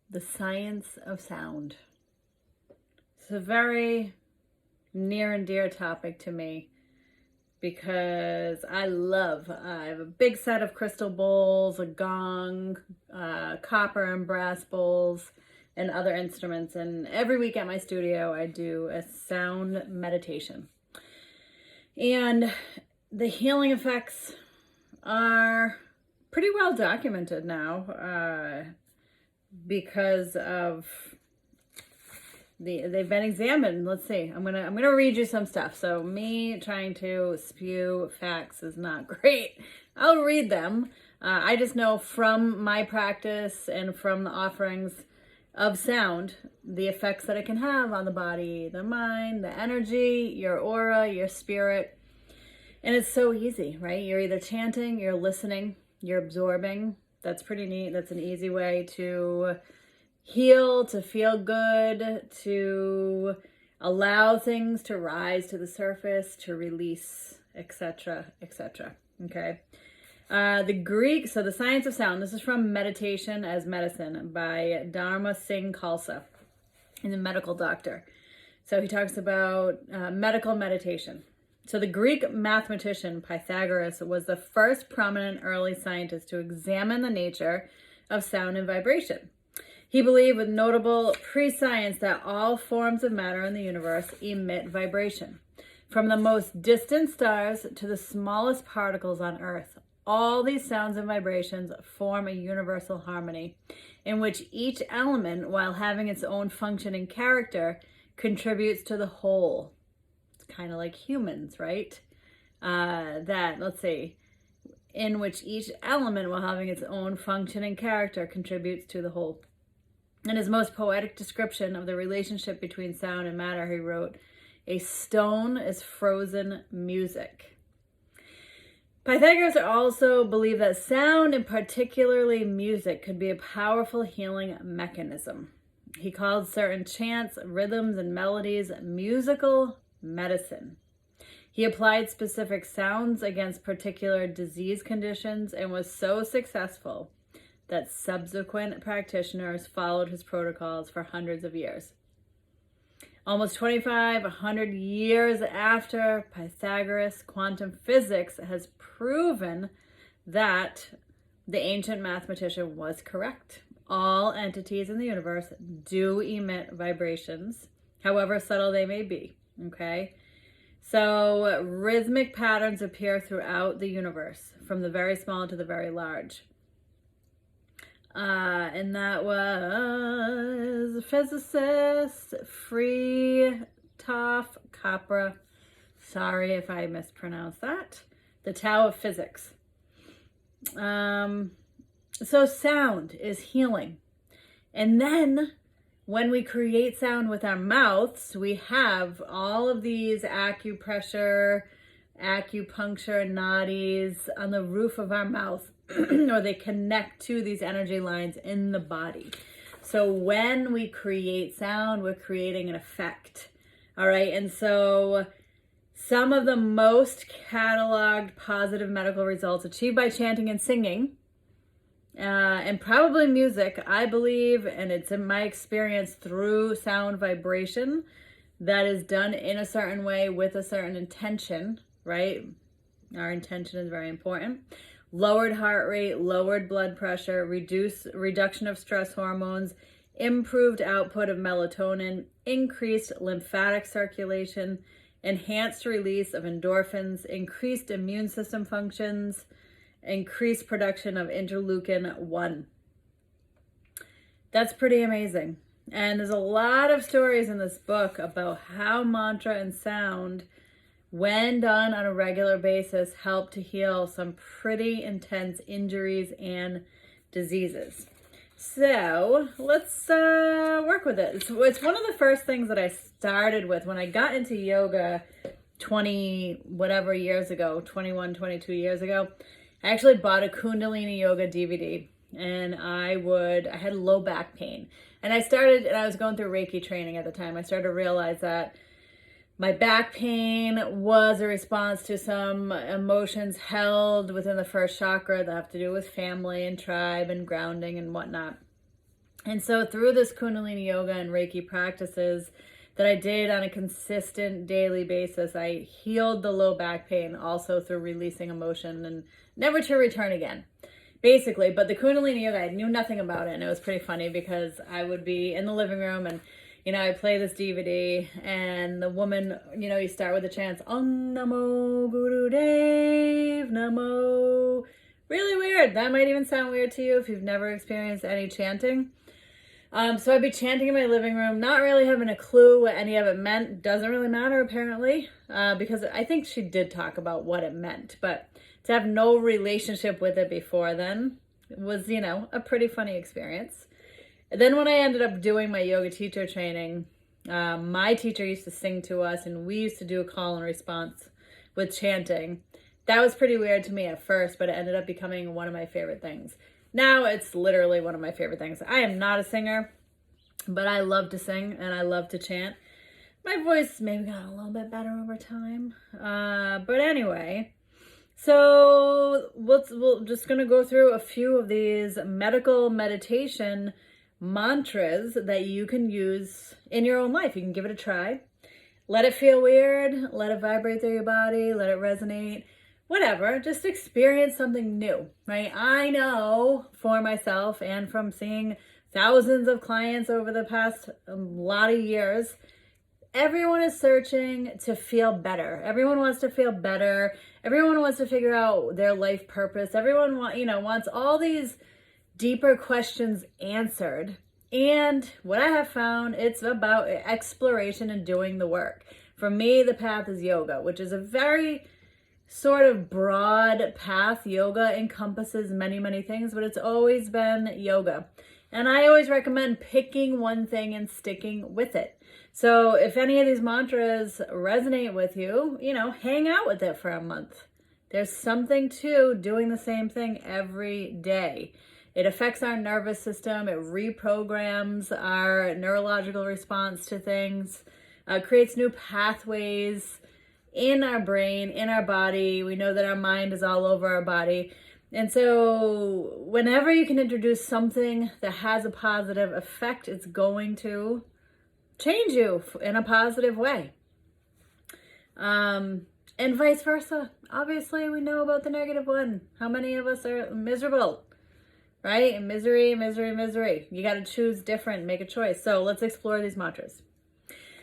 the science of sound. It's a very near and dear topic to me because I have a big set of crystal bowls, a gong, copper and brass bowls, and other instruments. And every week at my studio, I do a sound meditation. And the healing effects are pretty well documented now because of they've been examined. Let's see. I'm gonna read you some stuff. So me trying to spew facts is not great. I'll read them. I just know from my practice and from the offerings of sound, the effects that it can have on the body, the mind, the energy, your aura, your spirit. And it's so easy, right? You're either chanting, you're listening, you're absorbing. That's pretty neat. That's an easy way to heal, to feel good, to allow things to rise to the surface, to release, etc., etc. Okay. The Greek, so the science of sound, this is from Meditation as Medicine by Dharma Singh Khalsa. He's a medical doctor. So he talks about medical meditation. So the Greek mathematician Pythagoras was the first prominent early scientist to examine the nature of sound and vibration. He believed with notable prescience that all forms of matter in the universe emit vibration. From the most distant stars to the smallest particles on Earth, all these sounds and vibrations form a universal harmony in which each element, while having its own function and character, contributes to the whole. It's kind of like humans, right? In which each element, while having its own function and character, contributes to the whole. In his most poetic description of the relationship between sound and matter, he wrote, "A stone is frozen music." Pythagoras also believed that sound, and particularly music, could be a powerful healing mechanism. He called certain chants, rhythms, and melodies musical medicine. He applied specific sounds against particular disease conditions and was so successful that subsequent practitioners followed his protocols for hundreds of years. Almost 2,500 years after Pythagoras, quantum physics has proven that the ancient mathematician was correct. All entities in the universe do emit vibrations, however subtle they may be, okay? So rhythmic patterns appear throughout the universe, from the very small to the very large. And that was physicist Free Toff Capra. Sorry if I mispronounced that. The Tao of Physics. So sound is healing. And then when we create sound with our mouths, we have all of these acupuncture nadis on the roof of our mouth. Or they connect to these energy lines in the body. So when we create sound, we're creating an effect. All right. And so some of the most cataloged positive medical results achieved by chanting and singing, and probably music, I believe, and it's in my experience through sound vibration that is done in a certain way with a certain intention, right? Our intention is very important. Lowered heart rate, lowered blood pressure, reduction of stress hormones, improved output of melatonin, increased lymphatic circulation, enhanced release of endorphins, increased immune system functions, increased production of interleukin-1. That's pretty amazing. And there's a lot of stories in this book about how mantra and sound, when done on a regular basis, help to heal some pretty intense injuries and diseases. So let's work with it. It's one of the first things that I started with when I got into yoga 21, 22 years ago. I actually bought a Kundalini yoga DVD, and I had low back pain. And I was going through Reiki training at the time. I started to realize that my back pain was a response to some emotions held within the first chakra that have to do with family and tribe and grounding and whatnot. And so through this Kundalini yoga and Reiki practices that I did on a consistent daily basis, I healed the low back pain also through releasing emotion and never to return again, basically. But the Kundalini yoga, I knew nothing about it. And it was pretty funny because I would be in the living room and, I play this DVD and the woman, you start with the chants, Om Namo Guru Dev Namo. Really weird. That might even sound weird to you if you've never experienced any chanting. So I'd be chanting in my living room, not really having a clue what any of it meant. Doesn't really matter, apparently, because I think she did talk about what it meant. But to have no relationship with it before then was, a pretty funny experience. And then when I ended up doing my yoga teacher training, my teacher used to sing to us, and we used to do a call and response with chanting. That was pretty weird to me at first, but it ended up becoming one of my favorite things. Now it's literally one of my favorite things. I am not a singer, but I love to sing and I love to chant. My voice maybe got a little bit better over time. But anyway, so we're just going to go through a few of these medical meditation mantras that you can use in your own life. You can give it a try. Let it feel weird. Let it vibrate through your body. Let it resonate. Whatever, just experience something new, right? I know for myself and from seeing thousands of clients over the past lot of years, everyone is searching to feel better. Everyone wants to feel better. Everyone wants to figure out their life purpose. Everyone wants all these deeper questions answered. And what I have found, it's about exploration and doing the work. For me, the path is yoga, which is a very sort of broad path. Yoga encompasses many, many things, but it's always been yoga. And I always recommend picking one thing and sticking with it. So if any of these mantras resonate with you, hang out with it for a month. There's something to doing the same thing every day. It affects our nervous system. It reprograms our neurological response to things, creates new pathways in our brain, in our body. We know that our mind is all over our body. And so whenever you can introduce something that has a positive effect, it's going to change you in a positive way. And vice versa. Obviously, we know about the negative one. How many of us are miserable, right? Misery, misery, misery. You got to choose different, make a choice. So let's explore these mantras.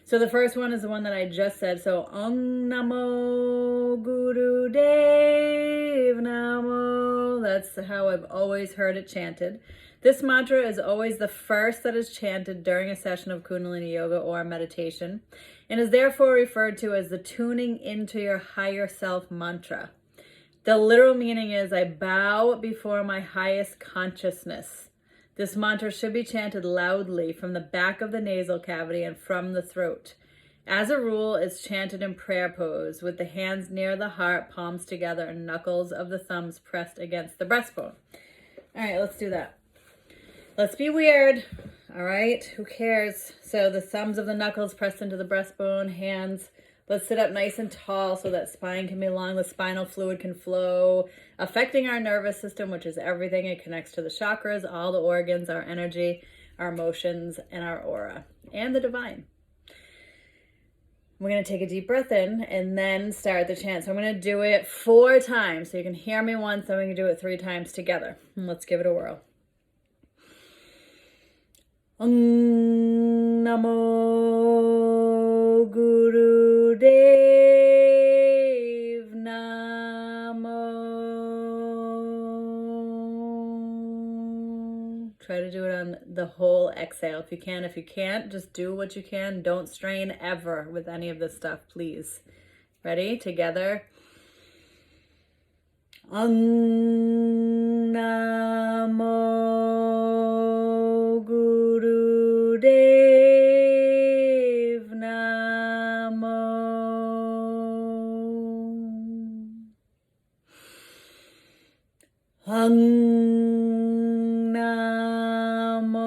So the first one is the one that I just said. So Om Namo Guru Dev Namo. That's how I've always heard it chanted. This mantra is always the first that is chanted during a session of Kundalini Yoga or meditation, and is therefore referred to as the tuning into your higher self mantra. The literal meaning is, I bow before my highest consciousness. This mantra should be chanted loudly from the back of the nasal cavity and from the throat. As a rule, it's chanted in prayer pose with the hands near the heart, palms together, and knuckles of the thumbs pressed against the breastbone. All right, let's do that. Let's be weird. All right, who cares? So the thumbs of the knuckles pressed into the breastbone, hands. Let's sit up nice and tall so that spine can be long, the spinal fluid can flow, affecting our nervous system, which is everything. It connects to the chakras, all the organs, our energy, our emotions, and our aura, and the divine. We're going to take a deep breath in and then start the chant. So I'm going to do it 4 times. So you can hear me once, then we can do it 3 times together. And let's give it a whirl. Om Namo Guru Dev Namo. Try to do it on the whole exhale if you can. If you can't, just do what you can. Don't strain ever with any of this stuff, please. Ready? Together. Om Namo Guru Dev Namo. Om Namo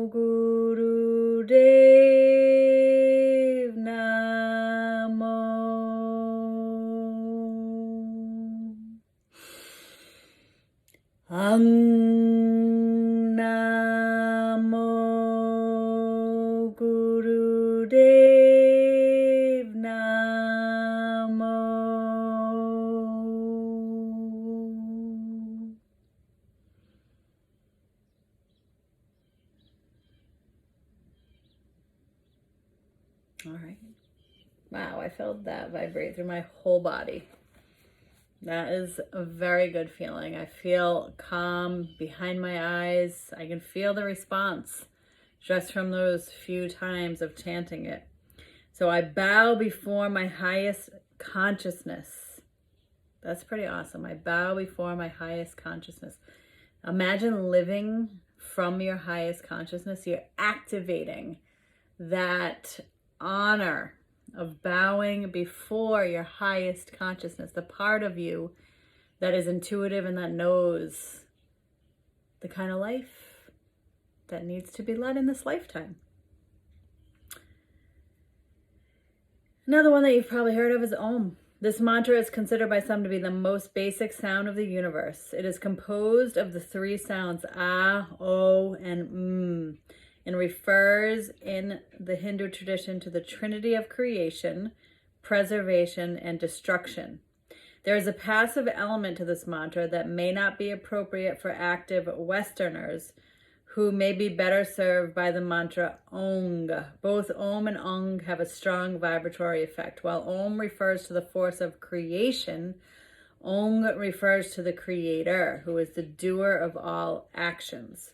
Guru Dev Namo. Om All right. Wow, I felt that vibrate through my whole body. That is a very good feeling. I feel calm behind my eyes. I can feel the response just from those few times of chanting it. So I bow before my highest consciousness. That's pretty awesome. I bow before my highest consciousness. Imagine living from your highest consciousness. You're activating that honor of bowing before your highest consciousness, the part of you that is intuitive and that knows the kind of life that needs to be led in this lifetime. Another one that you've probably heard of is Om. This mantra is considered by some to be the most basic sound of the universe. It is composed of the three sounds Ah, O, and and refers in the Hindu tradition to the trinity of creation, preservation, and destruction. There is a passive element to this mantra that may not be appropriate for active Westerners who may be better served by the mantra Ong. Both Om and Ong have a strong vibratory effect. While Om refers to the force of creation, Ong refers to the creator, who is the doer of all actions.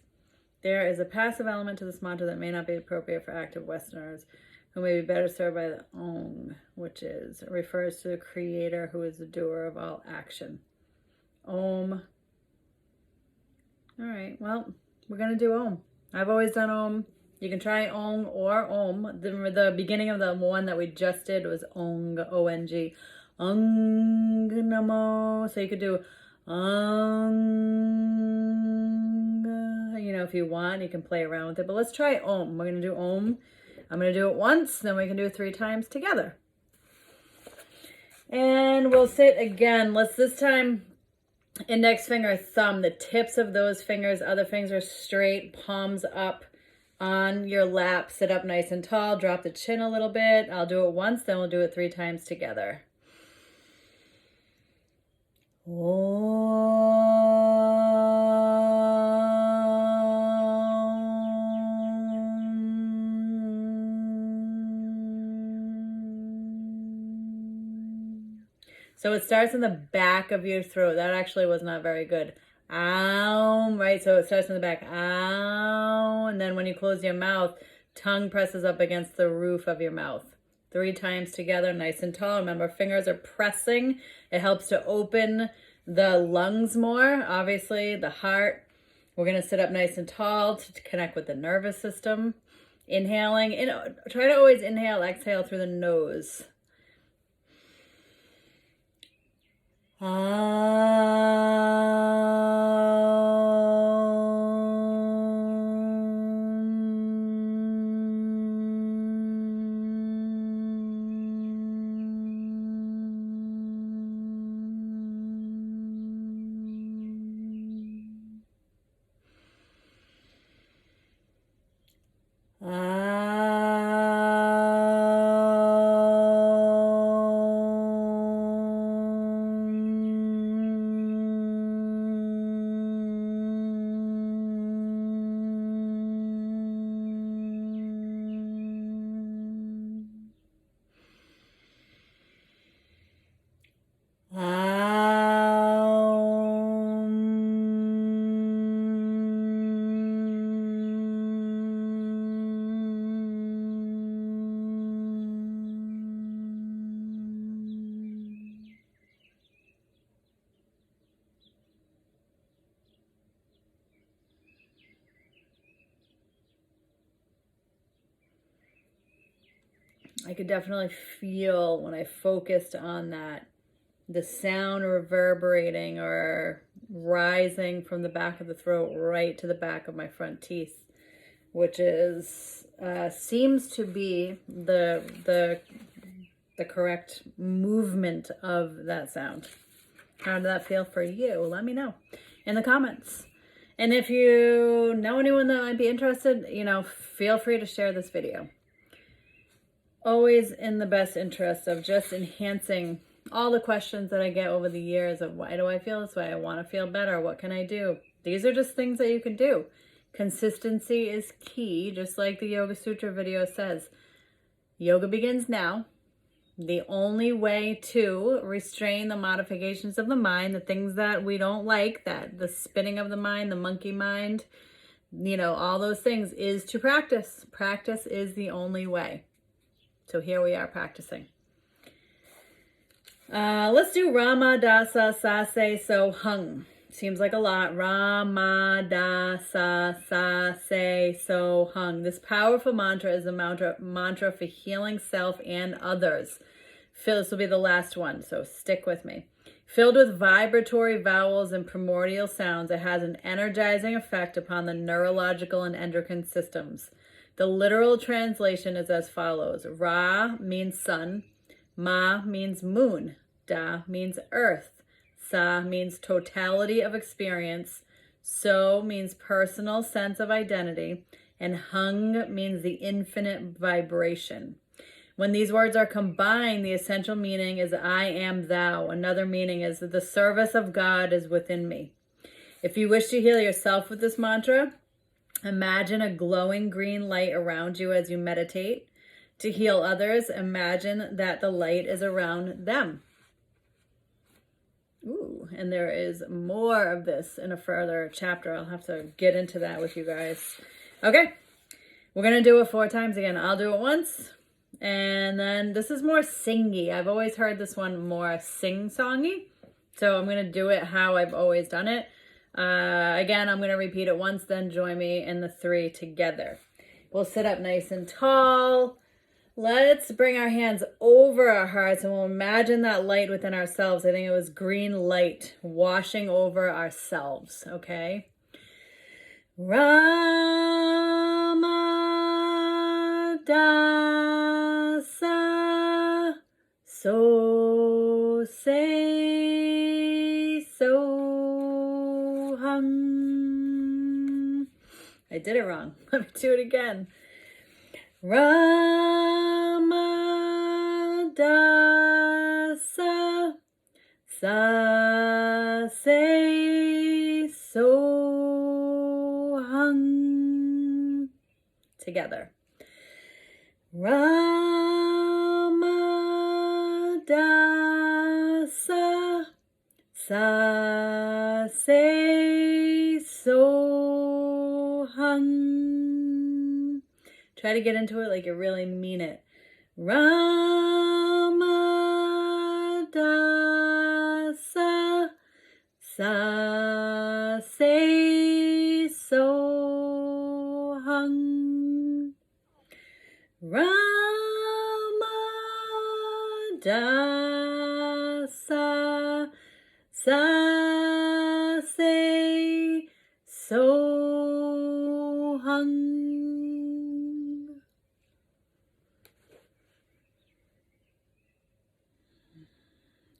There is a passive element to this mantra that may not be appropriate for active Westerners who may be better served by the Om, which refers to the creator who is the doer of all action. Om. All right, well, we're going to do Om. I've always done Om. You can try Ong or Om. The beginning of the one that we just did was Ong, O-N-G. Ong Namo. So you could do Ong. You know, if you want, you can play around with it. But let's try Om. We're going to do Om. I'm going to do it once, then we can do it 3 times together. And we'll sit again. Let's this time, index finger, thumb, the tips of those fingers, other fingers are straight, palms up on your lap. Sit up nice and tall, drop the chin a little bit. I'll do it once, then we'll do it 3 times together. So it starts in the back of your throat. That actually was not very good. Ow, right? So it starts in the back. Ow. And then when you close your mouth, tongue presses up against the roof of your mouth. 3 times together, nice and tall. Remember, fingers are pressing. It helps to open the lungs more, obviously, the heart. We're going to sit up nice and tall to connect with the nervous system. Inhaling. Try to always inhale, exhale through the nose. I could definitely feel when I focused on that, the sound reverberating or rising from the back of the throat right to the back of my front teeth, which is seems to be the correct movement of that sound. How did that feel for you? Let me know in the comments. And if you know anyone that might be interested, feel free to share this video. Always in the best interest of just enhancing all the questions that I get over the years of why do I feel this way? I want to feel better. What can I do? These are just things that you can do. Consistency is key, just like the Yoga Sutra video says. Yoga begins now. The only way to restrain the modifications of the mind, the things that we don't like, that the spinning of the mind, the monkey mind, all those things, is to practice. Practice is the only way. So here we are practicing. Let's do Ramadasa Sase So Hung. Seems like a lot. Ramadasa Sase So Hung. This powerful mantra is a mantra for healing self and others. This will be the last one, so stick with me. Filled with vibratory vowels and primordial sounds, it has an energizing effect upon the neurological and endocrine systems. The literal translation is as follows. Ra means sun. Ma means moon. Da means earth. Sa means totality of experience. So means personal sense of identity. And hung means the infinite vibration. When these words are combined, the essential meaning is I am thou. Another meaning is that the service of God is within me. If you wish to heal yourself with this mantra, imagine a glowing green light around you as you meditate. To heal others, imagine that the light is around them. Ooh, and there is more of this in a further chapter. I'll have to get into that with you guys. Okay, we're going to do it 4 times again. I'll do it once, and then this is more singy. I've always heard this one more sing-songy, so I'm going to do it how I've always done it. Again, I'm going to repeat it once, then join me in the 3 together. We'll sit up nice and tall. Let's bring our hands over our hearts and we'll imagine that light within ourselves. I think it was green light washing over ourselves, okay? Ramadasa So Say So Hum. I did it wrong. Let me do it again. Ramadasa Sa Se So Hung. Together. Ramadasa Sa Se So Hung. Try to get into it like you really mean it. Ramadasa Sa Se So Hung. Ramadasa Sa Se So Hung.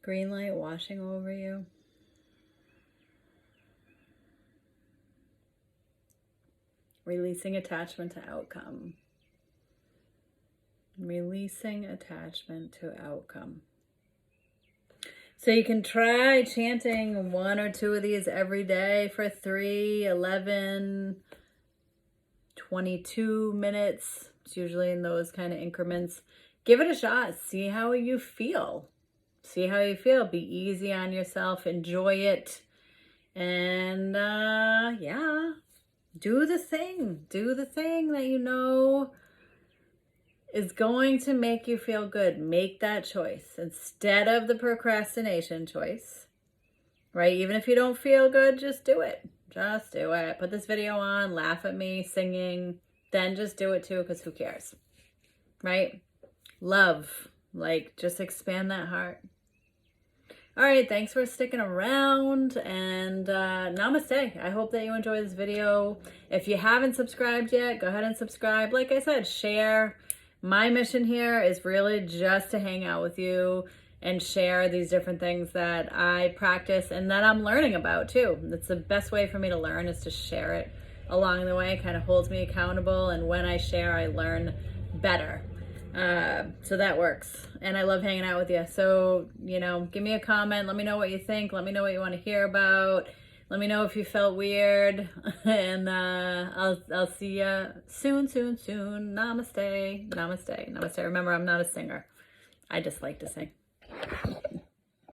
Green light washing over you. Releasing attachment to outcome. Releasing attachment to outcome. So you can try chanting 1 or 2 of these every day for 3, 11, 22 minutes. It's usually in those kind of increments. Give it a shot. See how you feel. See how you feel. Be easy on yourself. Enjoy it. And yeah, do the thing. Do the thing that you know is going to make you feel good. Make that choice instead of the procrastination choice, right? Even if you don't feel good, just do it. Just do it. Put this video on, laugh at me singing, then just do it too, because who cares, right? Love, like, just expand that heart. All right, thanks for sticking around, and namaste. I hope that you enjoyed this video. If you haven't subscribed yet, go ahead and subscribe. Like I said, share. My mission here is really just to hang out with you and share these different things that I practice and that I'm learning about too. That's the best way for me to learn, is to share it along the way. It kind of holds me accountable, and when I share, I learn better. So that works, and I love hanging out with you. So, give me a comment. Let me know what you think. Let me know what you want to hear about. Let me know if you felt weird, and I'll see you soon. Namaste. Remember, I'm not a singer. I just like to sing.